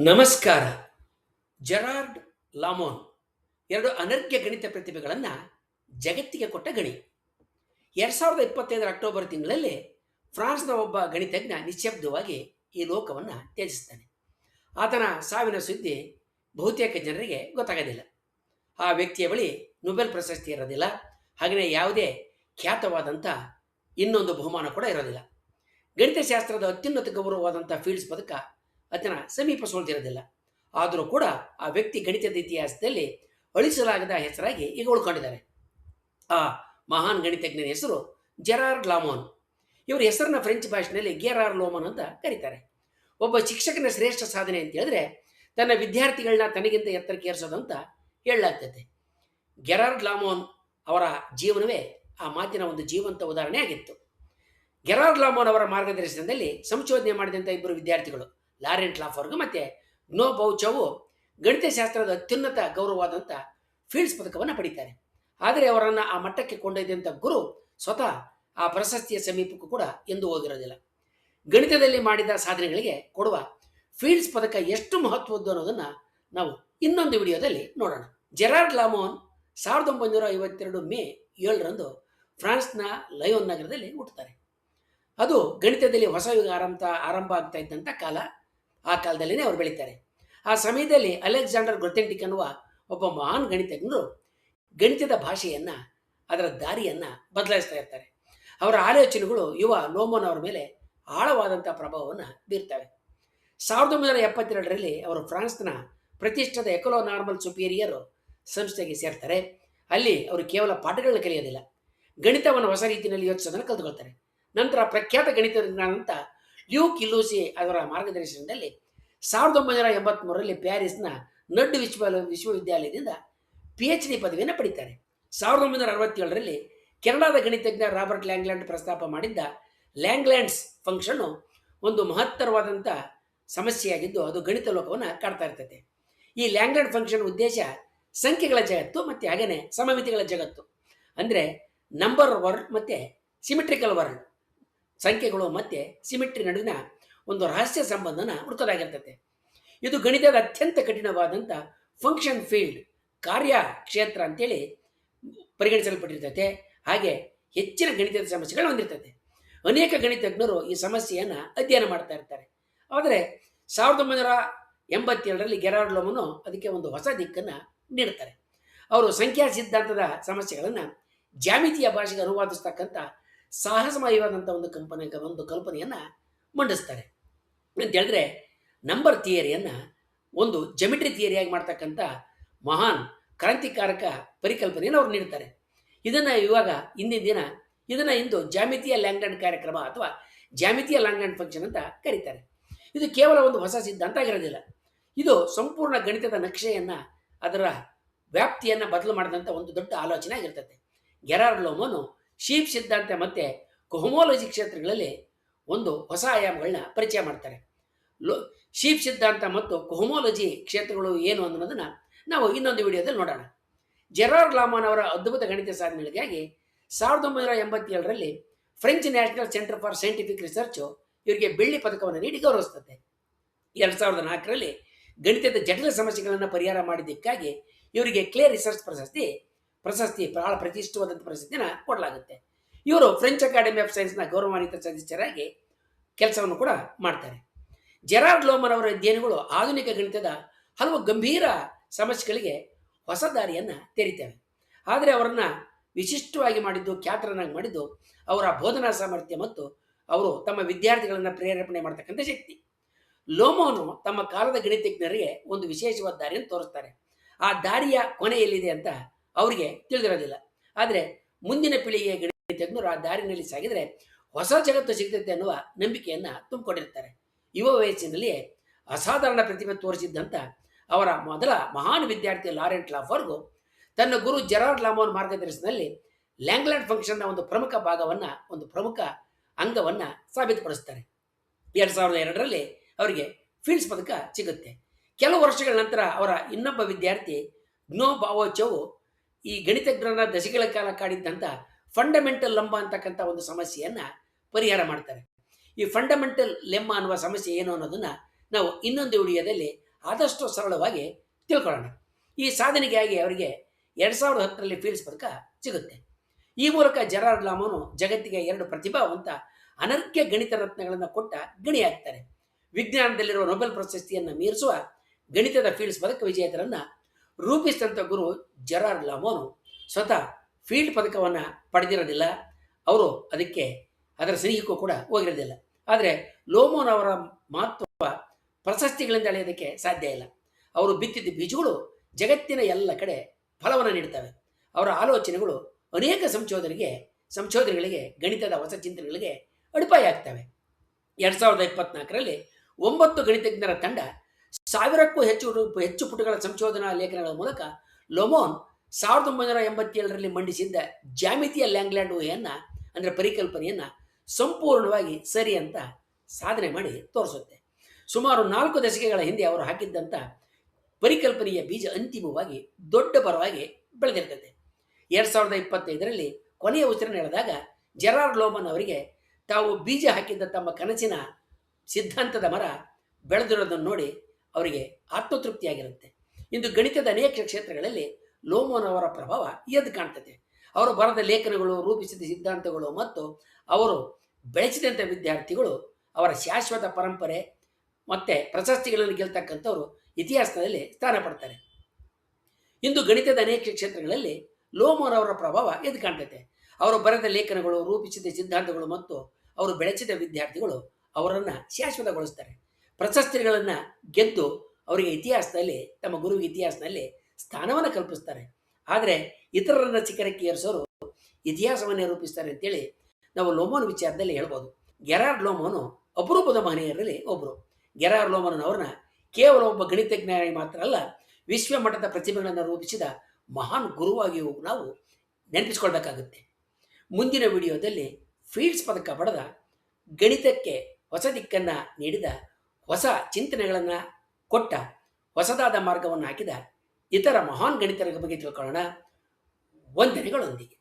ನಮಸ್ಕಾರ. ಜೆರಾರ್ಡ್ ಲಾಮೋನ್ ಎರಡು ಅನರ್ಘ್ಯ ಗಣಿತ ಪ್ರತಿಭೆಗಳನ್ನು ಜಗತ್ತಿಗೆ ಕೊಟ್ಟ ಗಣಿ. 2025 ಅಕ್ಟೋಬರ್ ತಿಂಗಳಲ್ಲಿ ಫ್ರಾನ್ಸ್ನ ಒಬ್ಬ ಗಣಿತಜ್ಞ ನಿಶ್ಶಬ್ದವಾಗಿ ಈ ಲೋಕವನ್ನು ತ್ಯಜಿಸ್ತಾನೆ. ಆತನ ಸಾವಿನ ಸುದ್ದಿ ಬಹುತೇಕ ಜನರಿಗೆ ಗೊತ್ತಾಗೋದಿಲ್ಲ. ಆ ವ್ಯಕ್ತಿಯ ಬಳಿ ನೊಬೆಲ್ ಪ್ರಶಸ್ತಿ ಇರೋದಿಲ್ಲ, ಹಾಗೆಯೇ ಯಾವುದೇ ಖ್ಯಾತವಾದಂಥ ಇನ್ನೊಂದು ಬಹುಮಾನ ಕೂಡ ಇರೋದಿಲ್ಲ. ಗಣಿತಶಾಸ್ತ್ರದ ಅತ್ಯುನ್ನತ ಗೌರವವಾದಂಥ ಫೀಲ್ಡ್ಸ್ ಪದಕ ಅದನ್ನ ಸಮೀಪ ಸೋಲ್ತಿರೋದಿಲ್ಲ. ಆದರೂ ಕೂಡ ಆ ವ್ಯಕ್ತಿ ಗಣಿತದ ಇತಿಹಾಸದಲ್ಲಿ ಅಳಿಸಲಾಗದ ಹೆಸರಾಗಿ ಈಗ ಉಳ್ಕೊಂಡಿದ್ದಾರೆ. ಆ ಮಹಾನ್ ಗಣಿತಜ್ಞನ ಹೆಸರು ಜೆರಾರ್ಡ್ ಲಾಮೋನ್. ಇವರ ಹೆಸರನ್ನ ಫ್ರೆಂಚ್ ಭಾಷೆಯಲ್ಲಿ ಗೆರಾರ್ ಲೋಮನ್ ಅಂತ ಕರೀತಾರೆ. ಒಬ್ಬ ಶಿಕ್ಷಕನ ಶ್ರೇಷ್ಠ ಸಾಧನೆ ಅಂತ ಹೇಳಿದ್ರೆ ತನ್ನ ವಿದ್ಯಾರ್ಥಿಗಳನ್ನ ತನಗಿಂತ ಎತ್ತರಕ್ಕೆ ಏರಿಸೋದು ಅಂತ ಹೇಳಲಾಗ್ತದೆ. ಗೆರಾರ್ಡ್ ಲಾಮೋನ್ ಅವರ ಜೀವನವೇ ಆ ಮಾತಿನ ಒಂದು ಜೀವಂತ ಉದಾಹರಣೆ ಆಗಿತ್ತು. ಗೆರಾರ್ಡ್ ಲಾಮೋನ್ ಅವರ ಮಾರ್ಗದರ್ಶನದಲ್ಲಿ ಸಂಶೋಧನೆ ಮಾಡಿದಂಥ ಇಬ್ಬರು ವಿದ್ಯಾರ್ಥಿಗಳು ಲಾರೆಂಟ್ ಲಾಫರ್ಗ್ ಮತ್ತು ಗ್ನೋ ಬೌಚವು ಗಣಿತಶಾಸ್ತ್ರದ ಅತ್ಯುನ್ನತ ಗೌರವವಾದಂಥ ಫೀಲ್ಡ್ಸ್ ಪದಕವನ್ನು ಪಡೀತಾರೆ. ಆದರೆ ಅವರನ್ನು ಆ ಮಟ್ಟಕ್ಕೆ ಕೊಂಡೊಯ್ದಂಥ ಗುರು ಸ್ವತಃ ಆ ಪ್ರಶಸ್ತಿಯ ಸಮೀಪಕ್ಕೂ ಕೂಡ ಎಂದೂ ಹೋಗಿರೋದಿಲ್ಲ. ಗಣಿತದಲ್ಲಿ ಮಾಡಿದ ಸಾಧನೆಗಳಿಗೆ ಕೊಡುವ ಫೀಲ್ಡ್ಸ್ ಪದಕ ಎಷ್ಟು ಮಹತ್ವದ್ದು ಅನ್ನೋದನ್ನು ನಾವು ಇನ್ನೊಂದು ವಿಡಿಯೋದಲ್ಲಿ ನೋಡೋಣ. ಜೆರಾರ್ಡ್ ಲಾಮೋನ್ 1952 ಮೇ 7ರಂದು ಫ್ರಾನ್ಸ್ನ ಲಯೋನ್ ನಗರದಲ್ಲಿ ಹುಟ್ಟುತ್ತಾರೆ. ಅದು ಗಣಿತದಲ್ಲಿ ಹೊಸ ಯುಗ ಆರಂಭ ಆಗ್ತಾ ಇದ್ದಂಥ ಕಾಲ. ಆ ಕಾಲದಲ್ಲಿನೇ ಅವರು ಬೆಳೀತಾರೆ. ಆ ಸಮಯದಲ್ಲಿ ಅಲೆಕ್ಸಾಂಡರ್ ಗ್ರೊಥೆಂಟಿಕ್ ಅನ್ನುವ ಒಬ್ಬ ಮಹಾನ್ ಗಣಿತಜ್ಞರು ಗಣಿತದ ಭಾಷೆಯನ್ನು, ಅದರ ದಾರಿಯನ್ನು ಬದಲಾಯಿಸ್ತಾ ಇರ್ತಾರೆ. ಅವರ ಆಲೋಚನೆಗಳು ಯುವ ಲೋಮೋನ್ ಅವರ ಮೇಲೆ ಆಳವಾದಂಥ ಪ್ರಭಾವವನ್ನು ಬೀರ್ತವೆ. 1972ರಲ್ಲಿ ಅವರು ಫ್ರಾನ್ಸ್ನ ಪ್ರತಿಷ್ಠಿತ ಎಕೊಲೋ ನಾರ್ಮಲ್ ಸುಪೀರಿಯರ್ ಸಂಸ್ಥೆಗೆ ಸೇರ್ತಾರೆ. ಅಲ್ಲಿ ಅವರು ಕೇವಲ ಪಾಠಗಳನ್ನ ಕಲಿಯೋದಿಲ್ಲ, ಗಣಿತವನ್ನು ಹೊಸ ರೀತಿಯಲ್ಲಿ ಯೋಚಿಸೋದನ್ನು ಕಲ್ತ್ಕೊಳ್ತಾರೆ. ನಂತರ ಪ್ರಖ್ಯಾತ ಗಣಿತಜ್ಞಾನಂತ ಲ್ಯೂಕ್ ಇಲ್ಲೂಸಿ ಅವರ ಮಾರ್ಗದರ್ಶನದಲ್ಲಿ 1983ರಲ್ಲಿ ಪ್ಯಾರಿಸ್ನ ನಡ್ ವಿಶ್ವವಿದ್ಯಾಲಯದಿಂದ PhD ಪದವಿಯನ್ನು ಪಡೀತಾರೆ. 1967ರಲ್ಲಿ ಕೆನಡಾದ ಗಣಿತಜ್ಞ ರಾಬರ್ಟ್ ಲ್ಯಾಂಗ್ಲ್ಯಾಂಡ್ ಪ್ರಸ್ತಾಪ ಮಾಡಿದ್ದ ಲ್ಯಾಂಗ್ಲ್ಯಾಂಡ್ಸ್ ಫಂಕ್ಷನ್ನು ಒಂದು ಮಹತ್ತರವಾದಂಥ ಸಮಸ್ಯೆಯಾಗಿದ್ದು ಅದು ಗಣಿತ ಲೋಕವನ್ನು ಕಾಡ್ತಾ ಇರ್ತದೆ. ಈ ಲ್ಯಾಂಗ್ಲ್ಯಾಂಡ್ ಫಂಕ್ಷನ್ ಉದ್ದೇಶ ಸಂಖ್ಯೆಗಳ ಜಗತ್ತು ಮತ್ತು ಹಾಗೆಯೇ ಸಮಮಿತಿಗಳ ಜಗತ್ತು, ಅಂದರೆ ನಂಬರ್ ವರ್ಲ್ಡ್ ಮತ್ತು ಸಿಮಿಟ್ರಿಕಲ್ ವರ್ಲ್ಡ್, ಸಂಖ್ಯೆಗಳು ಮತ್ತು ಸಿಮಿಟ್ರಿ ನಡುವಿನ ಒಂದು ರಹಸ್ಯ ಸಂಬಂಧನ ಹುಡುಕೋದಾಗಿರ್ತದೆ. ಇದು ಗಣಿತದ ಅತ್ಯಂತ ಕಠಿಣವಾದಂಥ ಫಂಕ್ಷನ್ ಫೀಲ್ಡ್, ಕಾರ್ಯ ಕ್ಷೇತ್ರ ಅಂತೇಳಿ ಪರಿಗಣಿಸಲ್ಪಟ್ಟಿರ್ತದೆ. ಹಾಗೆ ಹೆಚ್ಚಿನ ಗಣಿತದ ಸಮಸ್ಯೆಗಳು ಹೊಂದಿರ್ತದೆ. ಅನೇಕ ಗಣಿತಜ್ಞರು ಈ ಸಮಸ್ಯೆಯನ್ನು ಅಧ್ಯಯನ ಮಾಡ್ತಾ ಇರ್ತಾರೆ. ಆದರೆ 1987ರಲ್ಲಿ ಗೆರಾರ್ಡ್ ಲಾಮೋನ್ ಅದಕ್ಕೆ ಒಂದು ಹೊಸ ದಿಕ್ಕನ್ನು ನೀಡ್ತಾರೆ. ಅವರು ಸಂಖ್ಯಾ ಸಿದ್ಧಾಂತದ ಸಮಸ್ಯೆಗಳನ್ನು ಜ್ಯಾಮಿತಿಯ ಭಾಷೆಗೆ ಅನುವಾದಿಸ್ತಕ್ಕಂಥ ಸಾಹಸಮಯವಾದಂಥ ಒಂದು ಕಲ್ಪನೆಯನ್ನು ಮಂಡಿಸ್ತಾರೆ. ಅಂತ ಹೇಳಿದ್ರೆ ನಂಬರ್ ಥಿಯರಿಯನ್ನು ಒಂದು ಜಮಿಟ್ರಿ ಥಿಯರಿಯಾಗಿ ಮಾಡ್ತಕ್ಕಂಥ ಮಹಾನ್ ಕ್ರಾಂತಿಕಾರಕ ಪರಿಕಲ್ಪನೆಯನ್ನು ಅವ್ರು ನೀಡ್ತಾರೆ. ಇದನ್ನು ಇವಾಗ ಇಂದಿನ ದಿನ ಇದನ್ನು ಇಂದು ಜಾಮಿತಿಯ ಲ್ಯಾಂಗ್ಲ್ಯಾಂಡ್ ಕಾರ್ಯಕ್ರಮ ಅಥವಾ ಜಾಮಿತಿಯ ಲ್ಯಾಂಗ್ಲ್ಯಾಂಡ್ ಫಂಕ್ಷನ್ ಅಂತ ಕರೀತಾರೆ. ಇದು ಕೇವಲ ಒಂದು ಹೊಸ ಸಿದ್ಧಾಂತ ಆಗಿರೋದಿಲ್ಲ, ಇದು ಸಂಪೂರ್ಣ ಗಣಿತದ ನಕ್ಷೆಯನ್ನು, ಅದರ ವ್ಯಾಪ್ತಿಯನ್ನು ಬದಲು ಮಾಡಿದಂಥ ಒಂದು ದೊಡ್ಡ ಆಲೋಚನೆ ಆಗಿರ್ತದೆ. ಗೆರಾರ್ಡ್ ಲಾಮೋನ್ ಶೀಪ್ ಸಿದ್ಧಾಂತ ಮತ್ತು ಕೊಹೊಮೊಲಜಿ ಕ್ಷೇತ್ರಗಳಲ್ಲಿ ಒಂದು ಹೊಸ ಆಯಾಮಗಳನ್ನ ಪರಿಚಯ ಮಾಡ್ತಾರೆ. ಶೀಪ್ ಸಿದ್ಧಾಂತ ಮತ್ತು ಕೊಹೊಮೊಲಜಿ ಕ್ಷೇತ್ರಗಳು ಏನು ಅನ್ನೋದನ್ನು ನಾವು ಇನ್ನೊಂದು ವಿಡಿಯೋದಲ್ಲಿ ನೋಡೋಣ. ಜೆರಾರ್ಡ್ ಲಾಮೋನ್ ಅವರ ಅದ್ಭುತ ಗಣಿತ ಸಾಧನೆಗಳಿಗಾಗಿ 1987ರಲ್ಲಿ French National Centre for Scientific Research ಇವರಿಗೆ ಬೆಳ್ಳಿ ಪದಕವನ್ನು ನೀಡಿ ಗೌರವಿಸುತ್ತದೆ. 2004ರಲ್ಲಿ ಗಣಿತದ ಜಟಿಲ ಸಮಸ್ಯೆಗಳನ್ನು ಪರಿಹಾರ ಮಾಡಿದ್ದಕ್ಕಾಗಿ ಇವರಿಗೆ ಕ್ಲೇ ರಿಸರ್ಚ್ ಪ್ರಶಸ್ತಿ ಬಹಳ ಪ್ರತಿಷ್ಠಿತವಾದಂಥ ಪ್ರಶಸ್ತಿನ ಕೊಡಲಾಗುತ್ತೆ. ಇವರು ಫ್ರೆಂಚ್ ಅಕಾಡೆಮಿ ಆಫ್ ಸೈನ್ಸ್ನ ಗೌರವಾನ್ವಿತ ಸದಸ್ಯರಾಗಿ ಕೆಲಸವನ್ನು ಕೂಡ ಮಾಡ್ತಾರೆ. ಜೆರಾರ್ಡ್ ಲಾಮೋನ್ ಅವರ ಅಧ್ಯಯನಗಳು ಆಧುನಿಕ ಗಣಿತದ ಹಲವು ಗಂಭೀರ ಸಮಸ್ಯೆಗಳಿಗೆ ಹೊಸ ದಾರಿಯನ್ನು ತೆರೀತವೆ. ಆದರೆ ಅವರನ್ನು ವಿಶಿಷ್ಟವಾಗಿ ಮಾಡಿದ್ದು, ಖ್ಯಾತರನ್ನಾಗಿ ಮಾಡಿದ್ದು ಅವರ ಬೋಧನಾ ಸಾಮರ್ಥ್ಯ ಮತ್ತು ಅವರು ತಮ್ಮ ವಿದ್ಯಾರ್ಥಿಗಳನ್ನು ಪ್ರೇರೇಪಣೆ ಮಾಡ್ತಕ್ಕಂಥ ಶಕ್ತಿ. ಲಾಮೋನ್ ತಮ್ಮ ಕಾಲದ ಗಣಿತಜ್ಞರಿಗೆ ಒಂದು ವಿಶೇಷವಾದ ದಾರಿಯನ್ನು ತೋರಿಸ್ತಾರೆ. ಆ ದಾರಿಯ ಕೊನೆ ಎಲ್ಲಿದೆ ಅಂತ ಅವರಿಗೆ ತಿಳಿದಿರೋದಿಲ್ಲ. ಆದರೆ ಮುಂದಿನ ಪೀಳಿಗೆಯ ಗಣಿತಜ್ಞರು ಆ ದಾರಿನಲ್ಲಿ ಸಾಗಿದರೆ ಹೊಸ ಜಗತ್ತು ಸಿಗ್ತೈತೆ ಅನ್ನುವ ನಂಬಿಕೆಯನ್ನು ತುಂಬಿಕೊಂಡಿರ್ತಾರೆ. ಯುವ ವಯಸ್ಸಿನಲ್ಲಿಯೇ ಅಸಾಧಾರಣ ಪ್ರತಿಭೆ ತೋರಿಸಿದ್ದಂಥ ಅವರ ಮೊದಲ ಮಹಾನ್ ವಿದ್ಯಾರ್ಥಿ ಲಾರೆಂಟ್ ಲಾಫರ್ಗು ತನ್ನ ಗುರು ಜೆರಾರ್ಡ್ ಲಾಮೋನ್ ಮಾರ್ಗದರ್ಶನದಲ್ಲಿ ಲ್ಯಾಂಗ್ಲ್ಯಾಂಡ್ ಫಂಕ್ಷನ್ನ ಒಂದು ಪ್ರಮುಖ ಭಾಗವನ್ನು, ಒಂದು ಪ್ರಮುಖ ಅಂಗವನ್ನು ಸಾಬೀತುಪಡಿಸ್ತಾರೆ. 2002ರಲ್ಲಿ ಅವರಿಗೆ ಫೀಲ್ಡ್ಸ್ ಪದಕ ಸಿಗುತ್ತೆ. ಕೆಲವು ವರ್ಷಗಳ ನಂತರ ಅವರ ಇನ್ನೊಬ್ಬ ವಿದ್ಯಾರ್ಥಿ ಗ್ನೋ ಬೌಚವು ಈ ಗಣಿತಜ್ಞರನ್ನ ದಶಕಗಳ ಕಾಲ ಕಾಡಿದ್ದಂಥ ಫಂಡಮೆಂಟಲ್ ಲಂಬ ಅಂತಕ್ಕಂಥ ಒಂದು ಸಮಸ್ಯೆಯನ್ನು ಪರಿಹಾರ ಮಾಡ್ತಾರೆ. ಈ ಫಂಡಮೆಂಟಲ್ ಲೆಮ್ಮ ಅನ್ನುವ ಸಮಸ್ಯೆ ಏನು ಅನ್ನೋದನ್ನು ನಾವು ಇನ್ನೊಂದು ವಿಡಿಯೋದಲ್ಲಿ ಆದಷ್ಟು ಸರಳವಾಗಿ ತಿಳ್ಕೊಳ್ಳೋಣ. ಈ ಸಾಧನೆಗಾಗಿ ಅವರಿಗೆ 2010ರಲ್ಲಿ ಫೀಲ್ಡ್ಸ್ ಪದಕ ಸಿಗುತ್ತೆ. ಈ ಮೂಲಕ ಜೆರಾರ್ಡ್ ಲಾಮೋನು ಜಗತ್ತಿಗೆ 2 ಪ್ರತಿಭಾವಂತ ಅನರ್ಘ್ಯ ಗಣಿತ ರತ್ನಗಳನ್ನು ಕೊಟ್ಟ ಗಣಿಯಾಗ್ತಾರೆ. ವಿಜ್ಞಾನದಲ್ಲಿರುವ ನೊಬೆಲ್ ಪ್ರಶಸ್ತಿಯನ್ನು ಮೀರಿಸುವ ಗಣಿತದ ಫೀಲ್ಡ್ಸ್ ಪದಕ ವಿಜೇತರನ್ನ ರೂಪಿಸಿದಂಥ ಗುರು ಜೆರಾರ್ಡ್ ಲಾಮೋನು ಸ್ವತಃ ಫೀಲ್ಡ್ ಪದಕವನ್ನು ಪಡೆದಿರೋದಿಲ್ಲ. ಅವರು ಅದರ ಸನಿಹಕ್ಕೂ ಕೂಡ ಹೋಗಿರೋದಿಲ್ಲ. ಆದರೆ ಲೋಮೋನ್ ಅವರ ಮಹತ್ವ ಪ್ರಶಸ್ತಿಗಳಿಂದ ಅಳೆಯೋದಕ್ಕೆ ಸಾಧ್ಯ ಇಲ್ಲ. ಅವರು ಬಿತ್ತಿದ ಬೀಜಗಳು ಜಗತ್ತಿನ ಎಲ್ಲ ಕಡೆ ಫಲವನ್ನು ನೀಡುತ್ತವೆ. ಅವರ ಆಲೋಚನೆಗಳು ಅನೇಕ ಸಂಶೋಧನೆಗಳಿಗೆ ಗಣಿತದ ಹೊಸ ಚಿಂತನೆಗಳಿಗೆ ಅಡಿಪಾಯ ಆಗ್ತವೆ. 2024ರಲ್ಲಿ 9 ಗಣಿತಜ್ಞರ ತಂಡ 1000ಕ್ಕೂ ಹೆಚ್ಚು ಪುಟಗಳ ಸಂಶೋಧನಾ ಲೇಖನಗಳ ಮೂಲಕ ಲೋಮೋನ್ 1987ರಲ್ಲಿ ಮಂಡಿಸಿದ್ದ ಜ್ಯಾಮಿತಿಯ ಲ್ಯಾಂಗ್ಲ್ಯಾಂಡ್ ಊಹೆಯನ್ನು ಅಂದರೆ ಪರಿಕಲ್ಪನೆಯನ್ನು ಸಂಪೂರ್ಣವಾಗಿ ಸರಿ ಅಂತ ಸಾಧನೆ ಮಾಡಿ ತೋರಿಸುತ್ತೆ. ಸುಮಾರು 4 ದಶಕಗಳ ಹಿಂದೆ ಅವರು ಹಾಕಿದ್ದಂಥ ಪರಿಕಲ್ಪನೆಯ ಬೀಜ ಅಂತಿಮವಾಗಿ ದೊಡ್ಡ ಬರವಾಗಿ ಬೆಳೆದಿರ್ತದೆ. 2025ರಲ್ಲಿ ಕೊನೆಯ ಉಸಿರನ್ನು ಎಳೆದಾಗ ಜೆರಾರ್ಡ್ ಲೋಮನ್ ಅವರಿಗೆ ತಾವು ಬೀಜ ಹಾಕಿದ್ದ ತಮ್ಮ ಕನಸಿನ ಸಿದ್ಧಾಂತದ ಮರ ಬೆಳೆದಿರೋದನ್ನು ನೋಡಿ ಅವರಿಗೆ ಆತ್ಮತೃಪ್ತಿಯಾಗಿರುತ್ತೆ. ಇಂದು ಗಣಿತದ ಅನೇಕ ಕ್ಷೇತ್ರಗಳಲ್ಲಿ ಲೋಮೋನ್ ಅವರ ಪ್ರಭಾವ ಎದ್ದು ಕಾಣ್ತದೆ. ಅವರು ಬರೆದ ಲೇಖನಗಳು, ರೂಪಿಸಿದ ಸಿದ್ಧಾಂತಗಳು ಮತ್ತು ಅವರು ಬೆಳೆಸಿದಂಥ ವಿದ್ಯಾರ್ಥಿಗಳು ಅವರ ಶಾಶ್ವತ ಪರಂಪರೆ ಮತ್ತು ಪ್ರಶಸ್ತಿಗಳನ್ನು ಗೆಲ್ತಕ್ಕಂಥವರು ಇತಿಹಾಸದಲ್ಲಿ ಸ್ಥಾನ ಪಡ್ತಾರೆ. ಇಂದು ಗಣಿತದ ಅನೇಕ ಕ್ಷೇತ್ರಗಳಲ್ಲಿ ಲೋಮೋನ್ ಅವರ ಪ್ರಭಾವ ಎದ್ದು ಕಾಣ್ತದೆ. ಅವರು ಬರೆದ ಲೇಖನಗಳು, ರೂಪಿಸಿದ ಸಿದ್ಧಾಂತಗಳು ಮತ್ತು ಅವರು ಬೆಳೆಸಿದ ವಿದ್ಯಾರ್ಥಿಗಳು ಅವರನ್ನು ಶಾಶ್ವತಗೊಳಿಸ್ತಾರೆ. ಪ್ರಶಸ್ತಿಗಳನ್ನು ಗೆದ್ದು ಅವರಿಗೆ ತಮ್ಮ ಗುರುವಿಗೆ ಇತಿಹಾಸದಲ್ಲಿ ಸ್ಥಾನವನ್ನು ಕಲ್ಪಿಸ್ತಾರೆ. ಆದರೆ ಇತರರನ್ನ ಶಿಖರಕ್ಕೆ ಏರಿಸೋರು ಇತಿಹಾಸವನ್ನೇ ರೂಪಿಸ್ತಾರೆ ಅಂತೇಳಿ ನಾವು ಲೋಮೋನ್ ವಿಚಾರದಲ್ಲಿ ಹೇಳ್ಬೋದು. ಗೆರಾರ್ಡ್ ಲೋಮೋನು ಅಪರೂಪದ ಮಹನೀಯರಲ್ಲಿ ಒಬ್ಬರು. ಗೆರಾರ್ಡ್ ಲೋಮೋನ್ ಅವರನ್ನ ಕೇವಲ ಒಬ್ಬ ಗಣಿತಜ್ಞಾನಿ ಮಾತ್ರ ಅಲ್ಲ, ವಿಶ್ವಮಟ್ಟದ ಪ್ರತಿಭೆಗಳನ್ನು ರೂಪಿಸಿದ ಮಹಾನ್ ಗುರುವಾಗಿಯೂ ನಾವು ನೆನಪಿಸ್ಕೊಳ್ಬೇಕಾಗುತ್ತೆ. ಮುಂದಿನ ವಿಡಿಯೋದಲ್ಲಿ ಫೀಲ್ಡ್ಸ್ ಪದಕ ಪಡೆದ, ಗಣಿತಕ್ಕೆ ಹೊಸ ದಿಕ್ಕನ್ನು ನೀಡಿದ, ಹೊಸ ಚಿಂತನೆಗಳನ್ನು ಕೊಟ್ಟ, ಹೊಸದಾದ ಮಾರ್ಗವನ್ನು ಹಾಕಿದ ಇತರ ಮಹಾನ್ ಗಣಿತರ ಬಗ್ಗೆ ತಿಳ್ಕೊಳ್ಳೋಣ. ವಂದನೆಗಳೊಂದಿಗೆ.